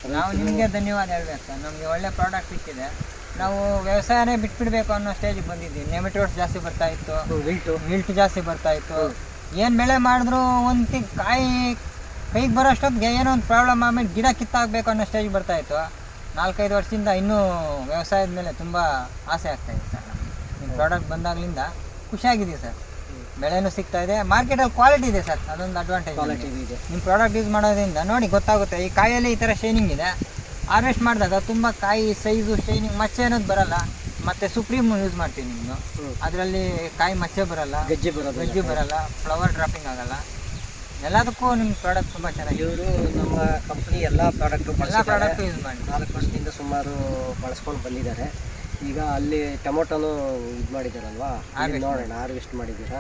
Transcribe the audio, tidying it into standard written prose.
ನಾವು ನಿಮಗೆ ಧನ್ಯವಾದ ಹೇಳ್ಬೇಕು ಸರ್. ನಮಗೆ ಒಳ್ಳೆ ಪ್ರಾಡಕ್ಟ್ ಸಿಕ್ಕಿದೆ. ನಾವು ವ್ಯವಸಾಯನೇ ಬಿಟ್ಬಿಡ್ಬೇಕು ಅನ್ನೋ ಸ್ಟೇಜಿಗೆ ಬಂದಿದ್ವಿ. ನೆಮೆಟೋಡ್ಸ್ ಜಾಸ್ತಿ ಬರ್ತಾ ಇತ್ತು, ವಿಲ್ಟ್ ಜಾಸ್ತಿ ಬರ್ತಾ ಇತ್ತು. ಏನು ಬೆಳೆ ಮಾಡಿದ್ರು ಒಂದು ಕೈಗೆ ಬರೋಷ್ಟೊತ್ತಿಗೆ ಏನೋ ಒಂದು ಪ್ರಾಬ್ಲಮ್ ಆಮೇಲೆ ಗಿಡ ಕಿತ್ತಾಗಬೇಕು ಅನ್ನೋ ಸ್ಟೇಜಿಗೆ ಬರ್ತಾ ಇತ್ತು. 4-5 ವರ್ಷದಿಂದ ಇನ್ನೂ ವ್ಯವಸಾಯದ ಮೇಲೆ ತುಂಬ ಆಸೆ ಆಗ್ತಾಯಿದೆ ಸರ್. ನಮಗೆ ನಿಮ್ಮ ಪ್ರಾಡಕ್ಟ್ ಬಂದಾಗಲಿಂದ ಖುಷಿಯಾಗಿದ್ದೀವಿ ಸರ್. ಬೆಳೆನೂ ಸಿಗ್ತಾ ಇದೆ, ಮಾರ್ಕೆಟಲ್ಲಿ ಕ್ವಾಲಿಟಿ ಇದೆ ಸರ್. ಅದೊಂದು ಅಡ್ವಾಂಟೇಜ್ ಇದೆ. ನಿಮ್ಮ ಪ್ರಾಡಕ್ಟ್ ಯೂಸ್ ಮಾಡೋದ್ರಿಂದ ನೋಡಿ ಗೊತ್ತಾಗುತ್ತೆ. ಈ ಕಾಯಲ್ಲಿ ಈ ಥರ ಶೈನಿಂಗ್ ಇದೆ. ಹಾರ್ವೆಸ್ಟ್ ಮಾಡಿದಾಗ ತುಂಬ ಕಾಯಿ ಸೈಜು ಶೈನಿಂಗ್ ಮಚ್ಚೆ ಅನ್ನೋದು ಬರಲ್ಲ. ಮತ್ತು ಸುಪ್ರೀಮ್ ಯೂಸ್ ಮಾಡ್ತೀವಿ ನಿಮ್ಮದು, ಅದರಲ್ಲಿ ಕಾಯಿ ಮಚ್ಚೆ ಬರಲ್ಲ, ಗಜ್ಜಿ ಬರಲ್ಲ, ಫ್ಲವರ್ ಡ್ರಾಪಿಂಗ್ ಆಗಲ್ಲ. ಎಲ್ಲದಕ್ಕೂ ನಿಮ್ಮ ಪ್ರಾಡಕ್ಟ್ ತುಂಬ ಚೆನ್ನಾಗಿದೆ. ಇವರು ನಮ್ಮ ಕಂಪ್ನಿ ಎಲ್ಲ ಪ್ರಾಡಕ್ಟು ಯೂಸ್ ಮಾಡಿ 4 ವರ್ಷದಿಂದ ಸುಮಾರು ಬಳಸ್ಕೊಂಡು ಬಂದಿದ್ದಾರೆ. ಈಗ ಅಲ್ಲಿ ಟೊಮೊಟೊನು ಇದು ಮಾಡಿದ್ದಾರಲ್ವಾ, ನೋಡೋಣ ಹಾರ್ವೆಸ್ಟ್ ಮಾಡಿದ್ದೀರಾ.